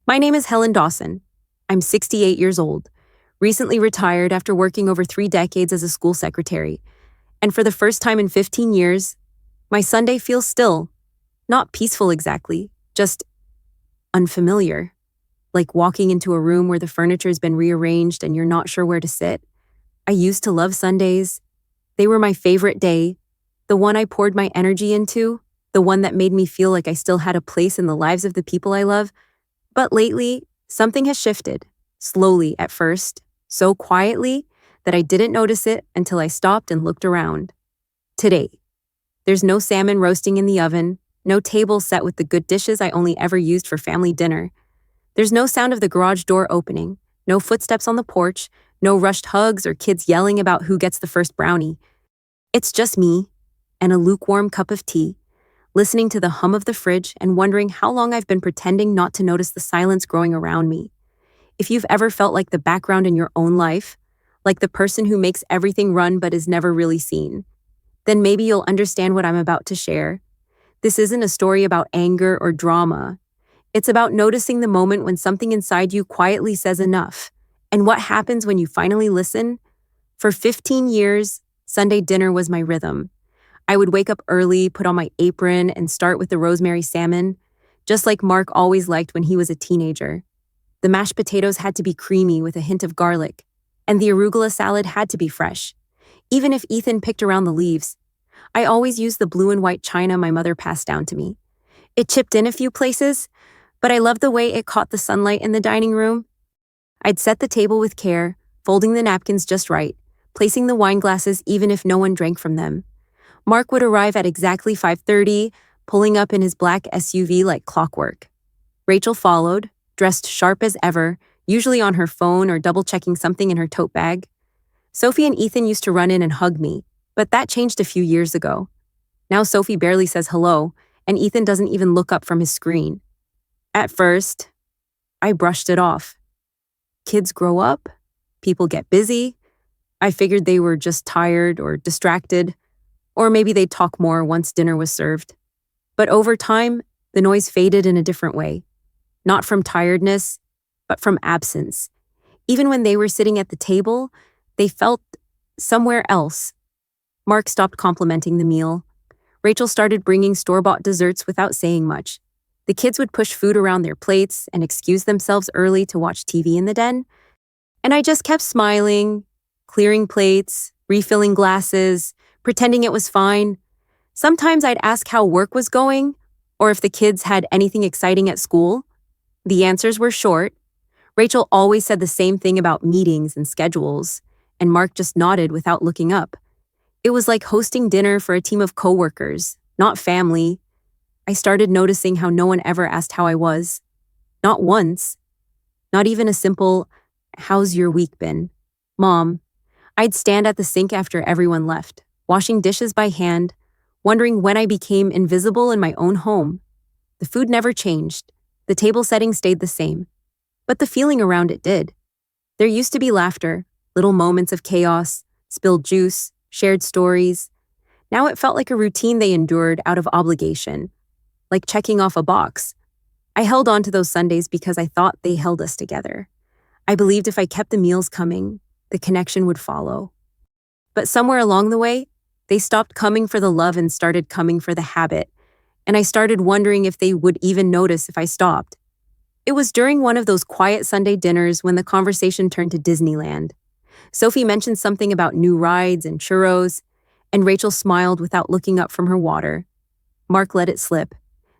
My name is Helen Dawson. I'm 68 years old, recently retired after working over 3 decades as a school secretary. And for the first time in 15 years, my Sunday feels still. Not peaceful exactly, just unfamiliar. Like walking into a room where the furniture's been rearranged and you're not sure where to sit. I used to love Sundays. They were my favorite day, the one I poured my energy into, the one that made me feel like I still had a place in the lives of the people I love. But lately, something has shifted, slowly at first, so quietly that I didn't notice it until I stopped and looked around. Today, there's no salmon roasting in the oven, no table set with the good dishes I only ever used for family dinner. There's no sound of the garage door opening, no footsteps on the porch, no rushed hugs or kids yelling about who gets the first brownie. It's just me and a lukewarm cup of tea, listening to the hum of the fridge and wondering how long I've been pretending not to notice the silence growing around me. If you've ever felt like the background in your own life, like the person who makes everything run but is never really seen, then maybe you'll understand what I'm about to share. This isn't a story about anger or drama. It's about noticing the moment when something inside you quietly says enough, and what happens when you finally listen. For 15 years, Sunday dinner was my rhythm. I would wake up early, put on my apron, and start with the rosemary salmon, just like Mark always liked when he was a teenager. The mashed potatoes had to be creamy with a hint of garlic, and the arugula salad had to be fresh, even if Ethan picked around the leaves. I always used the blue and white china my mother passed down to me. It chipped in a few places, but I loved the way it caught the sunlight in the dining room. I'd set the table with care, folding the napkins just right, placing the wine glasses even if no one drank from them. Mark would arrive at exactly 5:30, pulling up in his black SUV like clockwork. Rachel followed, dressed sharp as ever, usually on her phone or double-checking something in her tote bag. Sophie and Ethan used to run in and hug me, but that changed a few years ago. Now Sophie barely says hello, and Ethan doesn't even look up from his screen. At first, I brushed it off. Kids grow up, people get busy. I figured they were just tired or distracted, or maybe they'd talk more once dinner was served. But over time, the noise faded in a different way. Not from tiredness, but from absence. Even when they were sitting at the table, they felt somewhere else. Mark stopped complimenting the meal. Rachel started bringing store-bought desserts without saying much. The kids would push food around their plates and excuse themselves early to watch TV in the den. And I just kept smiling, clearing plates, refilling glasses, pretending it was fine. Sometimes I'd ask how work was going, or if the kids had anything exciting at school. The answers were short. Rachel always said the same thing about meetings and schedules, and Mark just nodded without looking up. It was like hosting dinner for a team of coworkers, not family. I started noticing how no one ever asked how I was. Not once. Not even a simple, "How's your week been?" Mom. I'd stand at the sink after everyone left, washing dishes by hand, wondering when I became invisible in my own home. The food never changed. The table setting stayed the same. But the feeling around it did. There used to be laughter, little moments of chaos, spilled juice, shared stories. Now it felt like a routine they endured out of obligation, like checking off a box. I held on to those Sundays because I thought they held us together. I believed if I kept the meals coming, the connection would follow. But somewhere along the way, they stopped coming for the love and started coming for the habit, and I started wondering if they would even notice if I stopped. It was during one of those quiet Sunday dinners when the conversation turned to Disneyland. Sophie mentioned something about new rides and churros, and Rachel smiled without looking up from her water. Mark let it slip.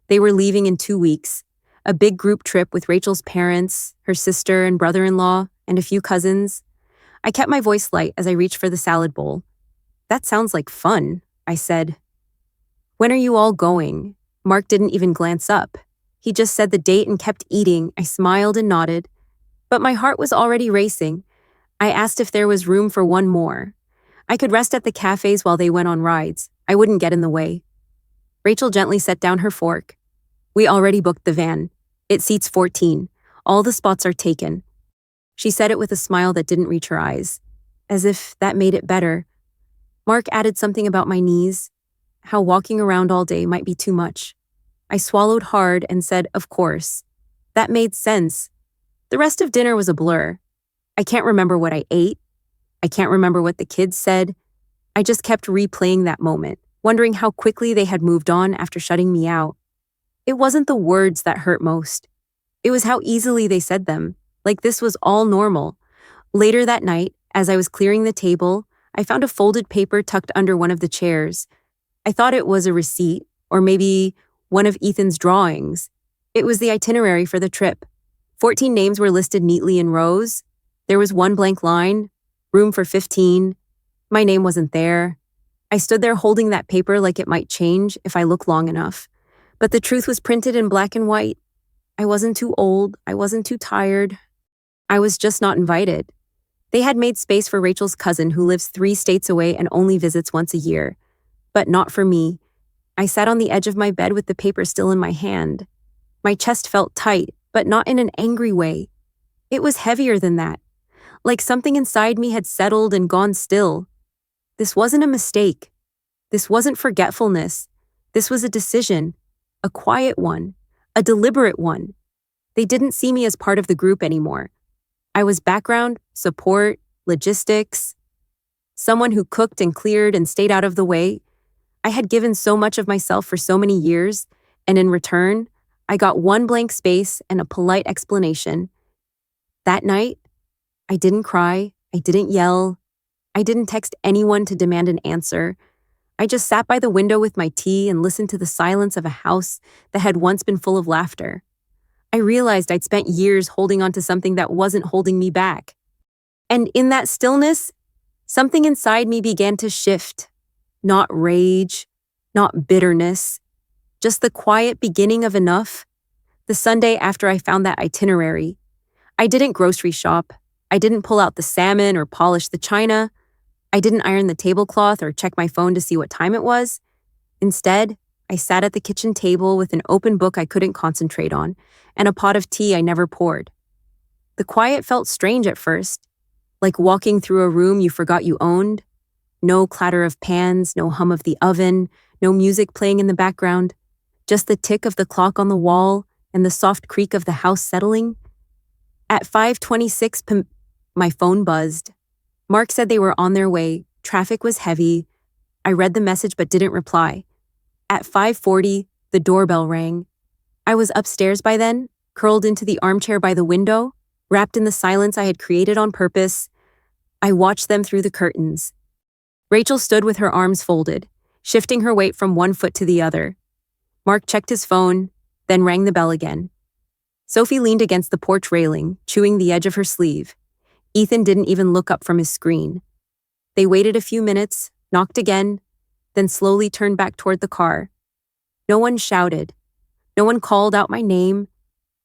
They were leaving in 2 weeks, a big group trip with Rachel's parents, her sister and brother-in-law, and a few cousins. I kept my voice light as I reached for the salad bowl. "That sounds like fun," I said. "When are you all going?" Mark didn't even glance up. He just said the date and kept eating. I smiled and nodded. But my heart was already racing. I asked if there was room for one more. I could rest at the cafes while they went on rides. I wouldn't get in the way. Rachel gently set down her fork. "We already booked the van. It seats 14. All the spots are taken." She said it with a smile that didn't reach her eyes, as if that made it better. Mark added something about my knees, how walking around all day might be too much. I swallowed hard and said, "Of course." That made sense. The rest of dinner was a blur. I can't remember what I ate. I can't remember what the kids said. I just kept replaying that moment, wondering how quickly they had moved on after shutting me out. It wasn't the words that hurt most. It was how easily they said them, like this was all normal. Later that night, as I was clearing the table, I found a folded paper tucked under one of the chairs. I thought it was a receipt, or maybe one of Ethan's drawings. It was the itinerary for the trip. 14 names were listed neatly in rows. There was one blank line, room for 15. My name wasn't there. I stood there holding that paper like it might change if I look long enough. But the truth was printed in black and white. I wasn't too old. I wasn't too tired. I was just not invited. They had made space for Rachel's cousin who lives 3 states away and only visits once a year. But not for me. I sat on the edge of my bed with the paper still in my hand. My chest felt tight, but not in an angry way. It was heavier than that. Like something inside me had settled and gone still. This wasn't a mistake. This wasn't forgetfulness. This was a decision. A quiet one. A deliberate one. They didn't see me as part of the group anymore. I was background, support, logistics. Someone who cooked and cleared and stayed out of the way. I had given so much of myself for so many years, and in return, I got one blank space and a polite explanation. That night, I didn't cry, I didn't yell, I didn't text anyone to demand an answer. I just sat by the window with my tea and listened to the silence of a house that had once been full of laughter. I realized I'd spent years holding on to something that wasn't holding me back. And in that stillness, something inside me began to shift. Not rage, not bitterness, just the quiet beginning of enough. The Sunday after I found that itinerary, I didn't grocery shop. I didn't pull out the salmon or polish the china. I didn't iron the tablecloth or check my phone to see what time it was. Instead, I sat at the kitchen table with an open book I couldn't concentrate on and a pot of tea I never poured. The quiet felt strange at first, like walking through a room you forgot you owned. No clatter of pans, no hum of the oven, no music playing in the background, just the tick of the clock on the wall and the soft creak of the house settling. At 5:26 p.m., my phone buzzed. Mark said they were on their way. Traffic was heavy. I read the message but didn't reply. At 5:40, the doorbell rang. I was upstairs by then, curled into the armchair by the window, wrapped in the silence I had created on purpose. I watched them through the curtains. Rachel stood with her arms folded, shifting her weight from one foot to the other. Mark checked his phone, then rang the bell again. Sophie leaned against the porch railing, chewing the edge of her sleeve. Ethan didn't even look up from his screen. They waited a few minutes, knocked again, then slowly turned back toward the car. No one shouted. No one called out my name.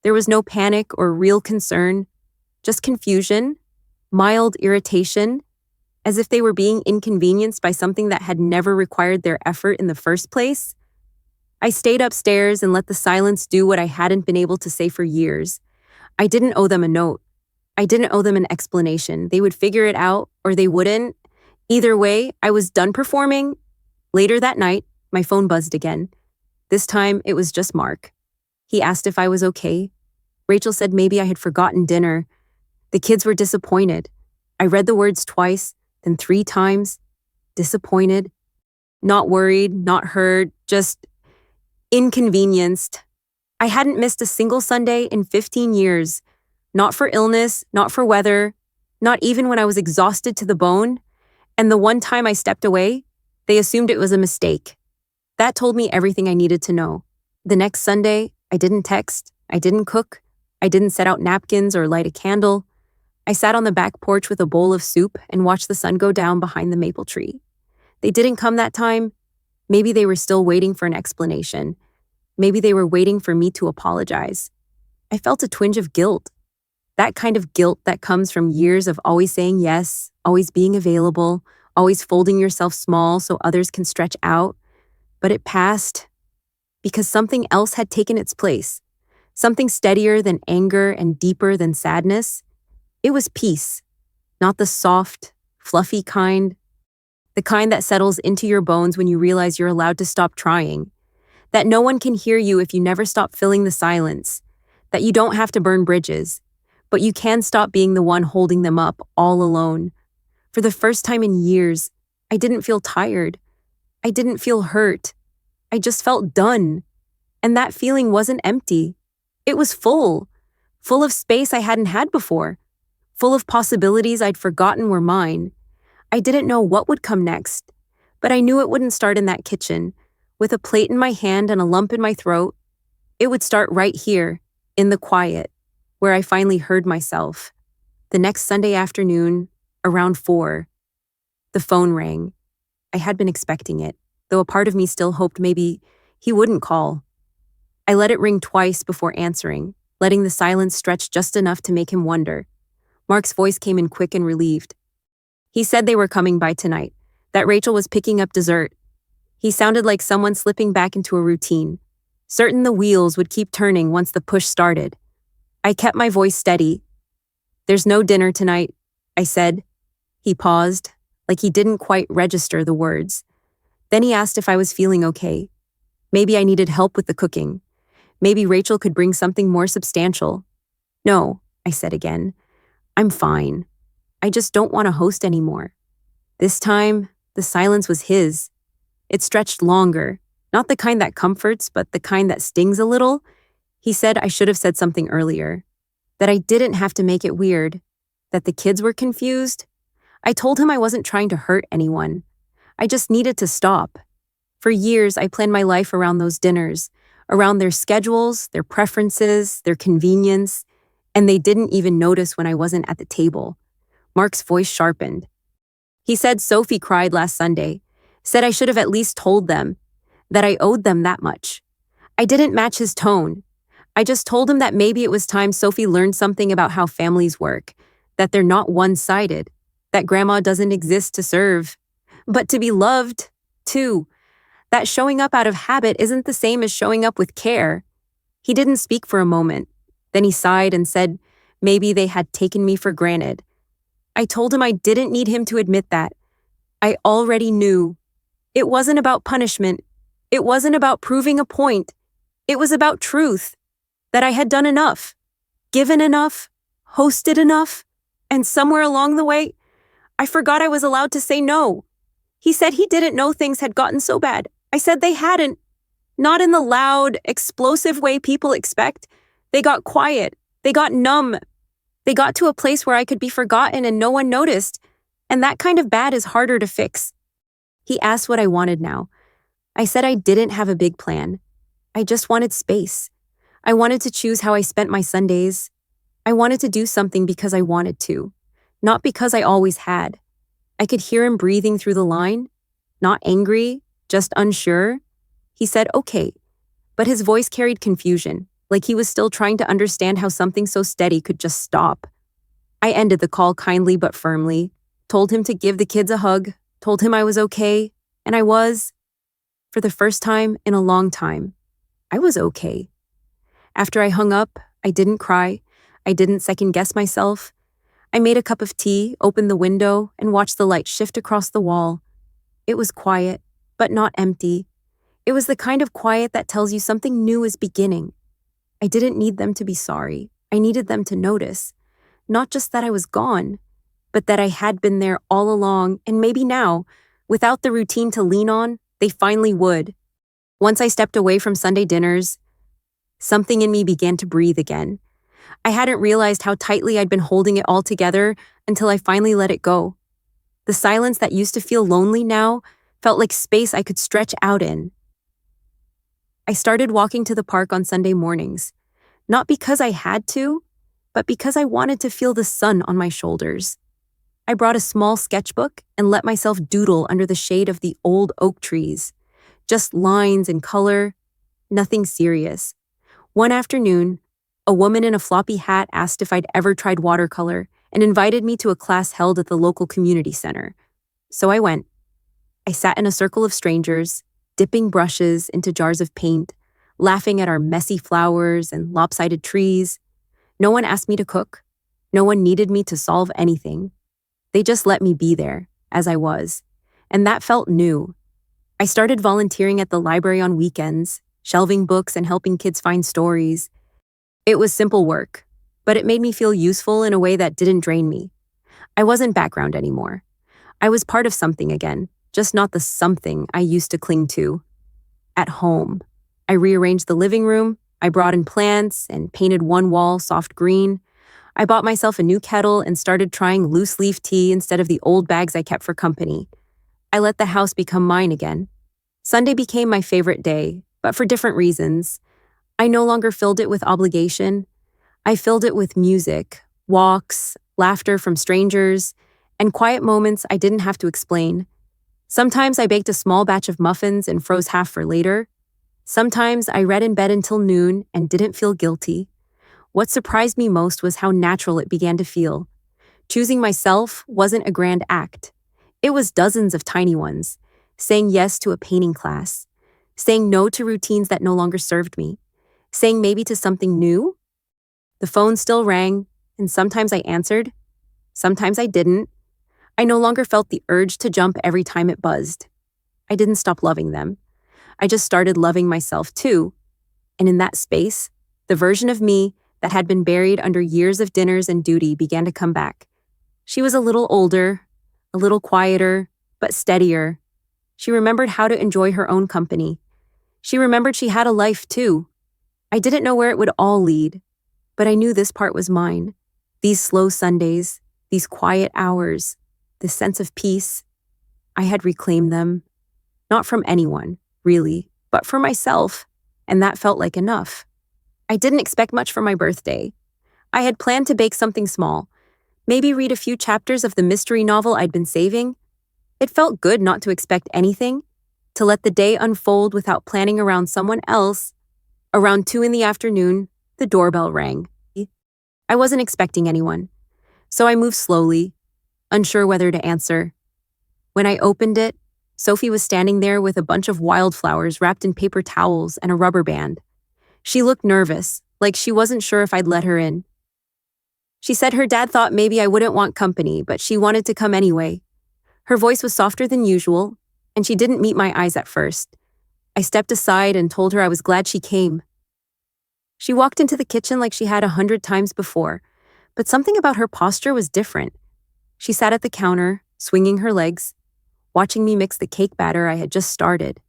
There was no panic or real concern, just confusion, mild irritation, as if they were being inconvenienced by something that had never required their effort in the first place. I stayed upstairs and let the silence do what I hadn't been able to say for years. I didn't owe them a note. I didn't owe them an explanation. They would figure it out, or they wouldn't. Either way, I was done performing. Later that night, my phone buzzed again. This time, it was just Mark. He asked if I was okay. Rachel said maybe I had forgotten dinner. The kids were disappointed. I read the words twice, then 3 times. Disappointed. Not worried, not hurt, just inconvenienced. I hadn't missed a single Sunday in 15 years. Not for illness, not for weather, not even when I was exhausted to the bone. And the one time I stepped away, they assumed it was a mistake. That told me everything I needed to know. The next Sunday, I didn't text, I didn't cook, I didn't set out napkins or light a candle. I sat on the back porch with a bowl of soup and watched the sun go down behind the maple tree. They didn't come that time. Maybe they were still waiting for an explanation. Maybe they were waiting for me to apologize. I felt a twinge of guilt. That kind of guilt that comes from years of always saying yes, always being available, always folding yourself small so others can stretch out. But it passed because something else had taken its place. Something steadier than anger and deeper than sadness. It was peace, not the soft, fluffy kind. The kind that settles into your bones when you realize you're allowed to stop trying. That no one can hear you if you never stop filling the silence. that you don't have to burn bridges, but you can stop being the one holding them up all alone. For the first time in years, I didn't feel tired. I didn't feel hurt. I just felt done. And that feeling wasn't empty. It was full of space I hadn't had before, full of possibilities I'd forgotten were mine. I didn't know what would come next, but I knew it wouldn't start in that kitchen, with a plate in my hand and a lump in my throat. It would start right here, in the quiet, where I finally heard myself. The next Sunday afternoon, around 4, the phone rang. I had been expecting it, though a part of me still hoped maybe he wouldn't call. I let it ring twice before answering, letting the silence stretch just enough to make him wonder. Mark's voice came in quick and relieved. He said they were coming by tonight, that Rachel was picking up dessert. He sounded like someone slipping back into a routine, certain the wheels would keep turning once the push started. I kept my voice steady. "There's no dinner tonight," I said. He paused, like he didn't quite register the words. Then he asked if I was feeling okay. Maybe I needed help with the cooking. Maybe Rachel could bring something more substantial. "No," I said again. "I'm fine. I just don't want to host anymore." This time, the silence was his. It stretched longer, not the kind that comforts, but the kind that stings a little. He said I should have said something earlier, that I didn't have to make it weird, that the kids were confused. I told him I wasn't trying to hurt anyone. I just needed to stop. For years, I planned my life around those dinners, around their schedules, their preferences, their convenience, and they didn't even notice when I wasn't at the table. Mark's voice sharpened. He said Sophie cried last Sunday, said I should have at least told them, that I owed them that much. I didn't match his tone. I just told him that maybe it was time Sophie learned something about how families work, that they're not one-sided, that grandma doesn't exist to serve, but to be loved, too. That showing up out of habit isn't the same as showing up with care. He didn't speak for a moment. Then he sighed and said maybe they had taken me for granted. I told him I didn't need him to admit that. I already knew. It wasn't about punishment. It wasn't about proving a point. It was about truth. That I had done enough, given enough, hosted enough, and somewhere along the way, I forgot I was allowed to say no. He said he didn't know things had gotten so bad. I said they hadn't. Not in the loud, explosive way people expect. They got quiet. They got numb. They got to a place where I could be forgotten and no one noticed. And that kind of bad is harder to fix. He asked what I wanted now. I said I didn't have a big plan. I just wanted space. I wanted to choose how I spent my Sundays. I wanted to do something because I wanted to, not because I always had. I could hear him breathing through the line, not angry, just unsure. He said, "Okay," but his voice carried confusion, like he was still trying to understand how something so steady could just stop. I ended the call kindly but firmly, told him to give the kids a hug, told him I was okay, and I was. For the first time in a long time, I was okay. After I hung up, I didn't cry. I didn't second-guess myself. I made a cup of tea, opened the window, and watched the light shift across the wall. It was quiet, but not empty. It was the kind of quiet that tells you something new is beginning. I didn't need them to be sorry. I needed them to notice. Not just that I was gone, but that I had been there all along, and maybe now, without the routine to lean on, they finally would. Once I stepped away from Sunday dinners, something in me began to breathe again. I hadn't realized how tightly I'd been holding it all together until I finally let it go. The silence that used to feel lonely now felt like space I could stretch out in. I started walking to the park on Sunday mornings, not because I had to, but because I wanted to feel the sun on my shoulders. I brought a small sketchbook and let myself doodle under the shade of the old oak trees. Just lines and color, nothing serious. One afternoon, a woman in a floppy hat asked if I'd ever tried watercolor and invited me to a class held at the local community center. So I went. I sat in a circle of strangers, dipping brushes into jars of paint, laughing at our messy flowers and lopsided trees. No one asked me to cook. No one needed me to solve anything. They just let me be there, as I was. And that felt new. I started volunteering at the library on weekends, shelving books and helping kids find stories. It was simple work, but it made me feel useful in a way that didn't drain me. I wasn't background anymore. I was part of something again, just not the something I used to cling to. At home, I rearranged the living room, I brought in plants and painted one wall soft green. I bought myself a new kettle and started trying loose leaf tea instead of the old bags I kept for company. I let the house become mine again. Sunday became my favorite day, but for different reasons. I no longer filled it with obligation. I filled it with music, walks, laughter from strangers, and quiet moments I didn't have to explain. Sometimes I baked a small batch of muffins and froze half for later. Sometimes I read in bed until noon and didn't feel guilty. What surprised me most was how natural it began to feel. Choosing myself wasn't a grand act. It was dozens of tiny ones. Saying yes to a painting class. Saying no to routines that no longer served me. Saying maybe to something new. The phone still rang, and sometimes I answered. Sometimes I didn't. I no longer felt the urge to jump every time it buzzed. I didn't stop loving them. I just started loving myself too. And in that space, the version of me that had been buried under years of dinners and duty began to come back. She was a little older, a little quieter, but steadier. She remembered how to enjoy her own company. She remembered she had a life too. I didn't know where it would all lead, but I knew this part was mine. These slow Sundays, these quiet hours, this sense of peace. I had reclaimed them. Not from anyone, really, but for myself, and that felt like enough. I didn't expect much for my birthday. I had planned to bake something small, maybe read a few chapters of the mystery novel I'd been saving. It felt good not to expect anything, to let the day unfold without planning around someone else. Around 2 p.m, the doorbell rang. I wasn't expecting anyone, so I moved slowly, unsure whether to answer. When I opened it, Sophie was standing there with a bunch of wildflowers wrapped in paper towels and a rubber band. She looked nervous, like she wasn't sure if I'd let her in. She said her dad thought maybe I wouldn't want company, but she wanted to come anyway. Her voice was softer than usual, and she didn't meet my eyes at first. I stepped aside and told her I was glad she came. She walked into the kitchen like she had 100 times before, but something about her posture was different. She sat at the counter, swinging her legs, watching me mix the cake batter I had just started.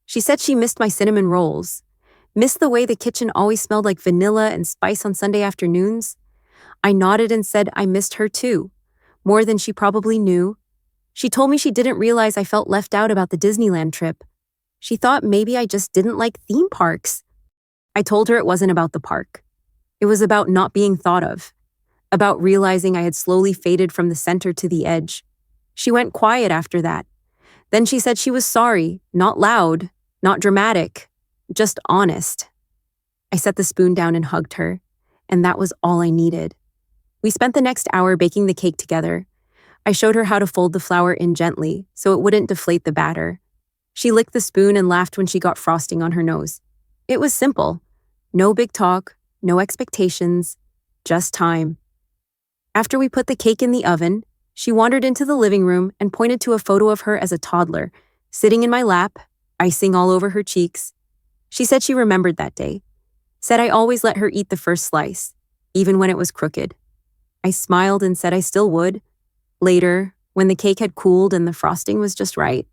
She said she missed my cinnamon rolls, missed the way the kitchen always smelled like vanilla and spice on Sunday afternoons. I nodded and said I missed her too, more than she probably knew. She told me she didn't realize I felt left out about the Disneyland trip. She thought maybe I just didn't like theme parks. I told her it wasn't about the park. It was about not being thought of, about realizing I had slowly faded from the center to the edge. She went quiet after that. Then she said she was sorry, not loud, not dramatic, just honest. I set the spoon down and hugged her, and that was all I needed. We spent the next hour baking the cake together. I showed her how to fold the flour in gently so it wouldn't deflate the batter. She licked the spoon and laughed when she got frosting on her nose. It was simple. No big talk, no expectations, just time. After we put the cake in the oven, she wandered into the living room and pointed to a photo of her as a toddler, sitting in my lap, icing all over her cheeks. She said she remembered that day, said I always let her eat the first slice, even when it was crooked. I smiled and said I still would. Later, when the cake had cooled and the frosting was just right,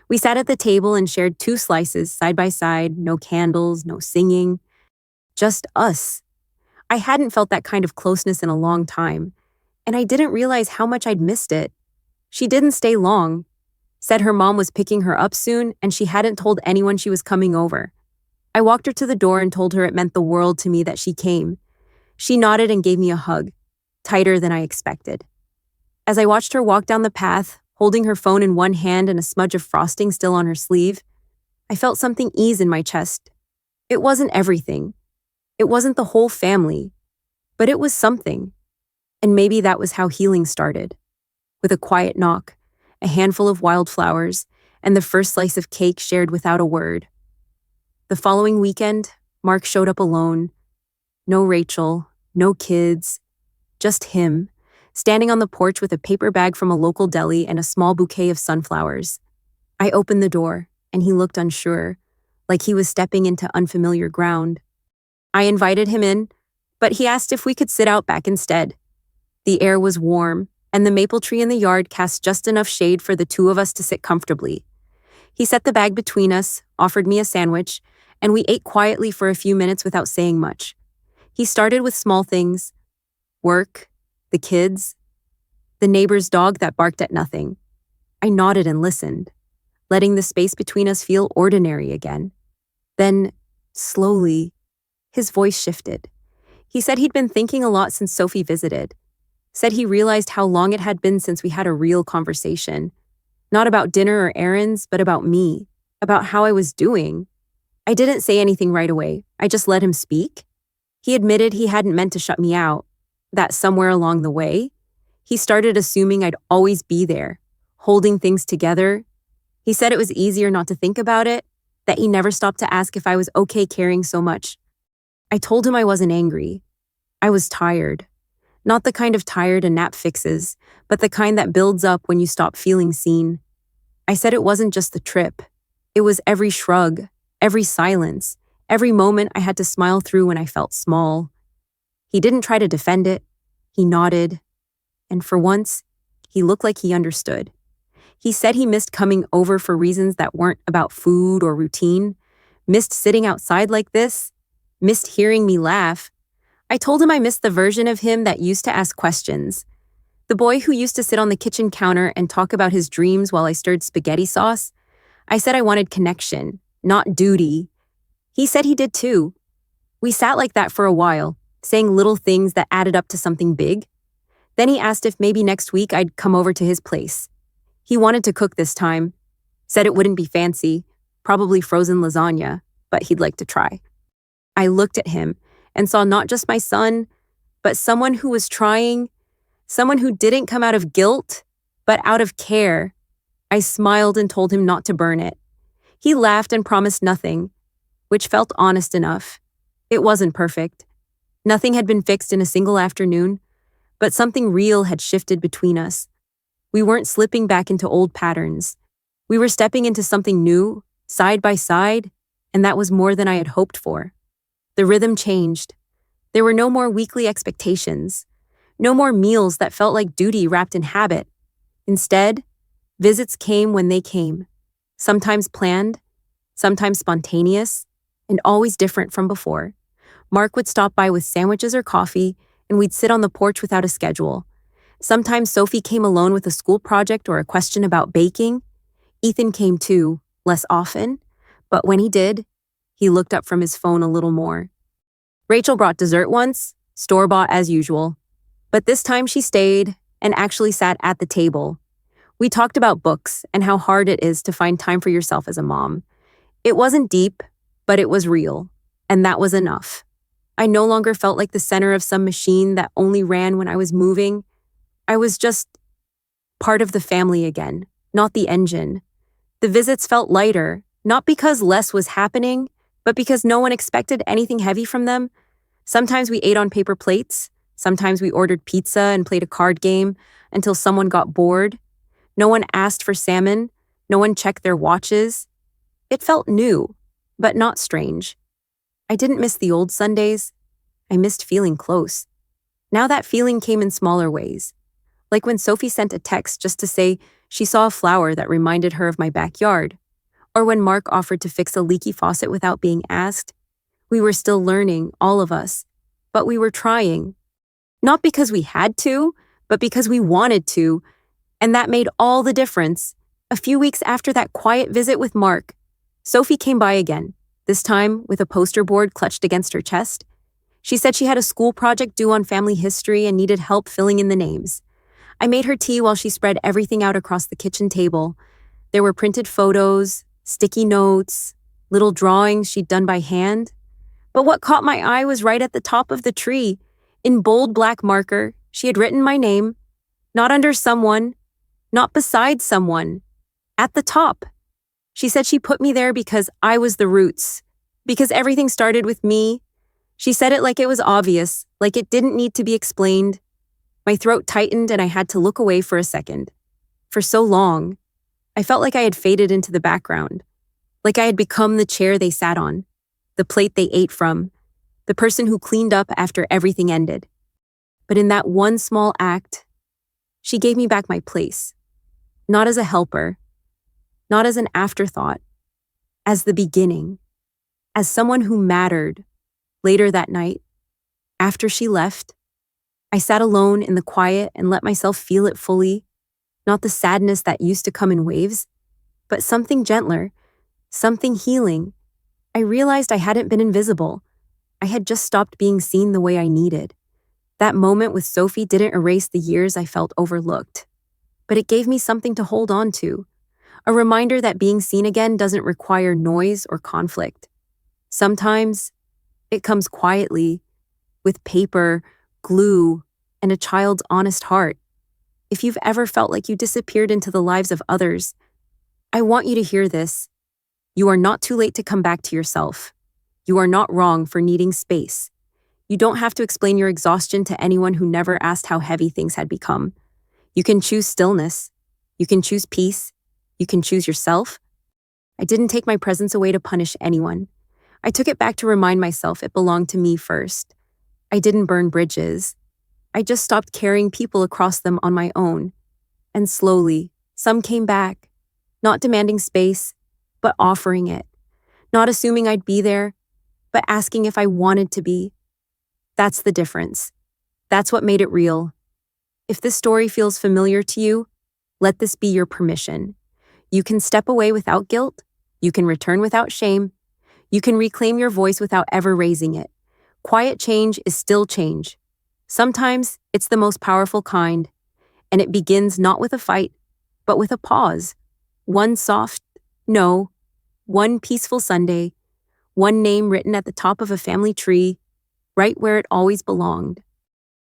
we sat at the table and shared 2 slices side by side, no candles, no singing, just us. I hadn't felt that kind of closeness in a long time, and I didn't realize how much I'd missed it. She didn't stay long, said her mom was picking her up soon and she hadn't told anyone she was coming over. I walked her to the door and told her it meant the world to me that she came. She nodded and gave me a hug, tighter than I expected. As I watched her walk down the path, holding her phone in one hand and a smudge of frosting still on her sleeve, I felt something ease in my chest. It wasn't everything. It wasn't the whole family, but it was something. And maybe that was how healing started. With a quiet knock, a handful of wildflowers, and the first slice of cake shared without a word. The following weekend, Mark showed up alone. No Rachel, no kids, just him, standing on the porch with a paper bag from a local deli and a small bouquet of sunflowers. I opened the door, and he looked unsure, like he was stepping into unfamiliar ground. I invited him in, but he asked if we could sit out back instead. The air was warm, and the maple tree in the yard cast just enough shade for the two of us to sit comfortably. He set the bag between us, offered me a sandwich, and we ate quietly for a few minutes without saying much. He started with small things: work, the kids, the neighbor's dog that barked at nothing. I nodded and listened, letting the space between us feel ordinary again. Then, slowly, his voice shifted. He said he'd been thinking a lot since Sophie visited. Said he realized how long it had been since we had a real conversation. Not about dinner or errands, but about me, about how I was doing. I didn't say anything right away. I just let him speak. He admitted he hadn't meant to shut me out, that somewhere along the way, he started assuming I'd always be there, holding things together. He said it was easier not to think about it, that he never stopped to ask if I was okay caring so much. I told him I wasn't angry. I was tired. Not the kind of tired a nap fixes, but the kind that builds up when you stop feeling seen. I said it wasn't just the trip. It was every shrug, every silence, every moment I had to smile through when I felt small. He didn't try to defend it. He nodded. And for once, he looked like he understood. He said he missed coming over for reasons that weren't about food or routine, missed sitting outside like this, missed hearing me laugh. I told him I missed the version of him that used to ask questions. The boy who used to sit on the kitchen counter and talk about his dreams while I stirred spaghetti sauce. I said I wanted connection, not duty. He said he did too. We sat like that for a while, saying little things that added up to something big. Then he asked if maybe next week I'd come over to his place. He wanted to cook this time, said it wouldn't be fancy, probably frozen lasagna, but he'd like to try. I looked at him and saw not just my son, but someone who was trying, someone who didn't come out of guilt, but out of care. I smiled and told him not to burn it. He laughed and promised nothing, which felt honest enough. It wasn't perfect. Nothing had been fixed in a single afternoon, but something real had shifted between us. We weren't slipping back into old patterns. We were stepping into something new, side by side, and that was more than I had hoped for. The rhythm changed. There were no more weekly expectations, no more meals that felt like duty wrapped in habit. Instead, visits came when they came, sometimes planned, sometimes spontaneous, and always different from before. Mark would stop by with sandwiches or coffee, and we'd sit on the porch without a schedule. Sometimes Sophie came alone with a school project or a question about baking. Ethan came too, less often, but when he did, he looked up from his phone a little more. Rachel brought dessert once, store-bought as usual. But this time she stayed and actually sat at the table. We talked about books and how hard it is to find time for yourself as a mom. It wasn't deep, but it was real, and that was enough. I no longer felt like the center of some machine that only ran when I was moving. I was just part of the family again, not the engine. The visits felt lighter, not because less was happening, but because no one expected anything heavy from them. Sometimes we ate on paper plates. Sometimes we ordered pizza and played a card game until someone got bored. No one asked for salmon. No one checked their watches. It felt new, but not strange. I didn't miss the old Sundays. I missed feeling close. Now that feeling came in smaller ways. Like when Sophie sent a text just to say she saw a flower that reminded her of my backyard. Or when Mark offered to fix a leaky faucet without being asked. We were still learning, all of us. But we were trying. Not because we had to, but because we wanted to. And that made all the difference. A few weeks after that quiet visit with Mark, Sophie came by again, this time with a poster board clutched against her chest. She said she had a school project due on family history and needed help filling in the names. I made her tea while she spread everything out across the kitchen table. There were printed photos, sticky notes, little drawings she'd done by hand. But what caught my eye was right at the top of the tree. In bold black marker, she had written my name, not under someone, not beside someone, at the top. She said she put me there because I was the roots, because everything started with me. She said it like it was obvious, like it didn't need to be explained. My throat tightened and I had to look away for a second. For so long, I felt like I had faded into the background, like I had become the chair they sat on, the plate they ate from, the person who cleaned up after everything ended. But in that one small act, she gave me back my place, not as a helper, not as an afterthought, as the beginning, as someone who mattered. Later that night, after she left, I sat alone in the quiet and let myself feel it fully, not the sadness that used to come in waves, but something gentler, something healing. I realized I hadn't been invisible. I had just stopped being seen the way I needed. That moment with Sophie didn't erase the years I felt overlooked, but it gave me something to hold on to, a reminder that being seen again doesn't require noise or conflict. Sometimes it comes quietly, with paper, glue, and a child's honest heart. If you've ever felt like you disappeared into the lives of others, I want you to hear this. You are not too late to come back to yourself. You are not wrong for needing space. You don't have to explain your exhaustion to anyone who never asked how heavy things had become. You can choose stillness. You can choose peace. You can choose yourself. I didn't take my presence away to punish anyone. I took it back to remind myself it belonged to me first. I didn't burn bridges. I just stopped carrying people across them on my own. And slowly, some came back, not demanding space, but offering it. Not assuming I'd be there, but asking if I wanted to be. That's the difference. That's what made it real. If this story feels familiar to you, let this be your permission. You can step away without guilt. You can return without shame. You can reclaim your voice without ever raising it. Quiet change is still change. Sometimes it's the most powerful kind, and it begins not with a fight, but with a pause. One soft no, one peaceful Sunday, one name written at the top of a family tree, right where it always belonged.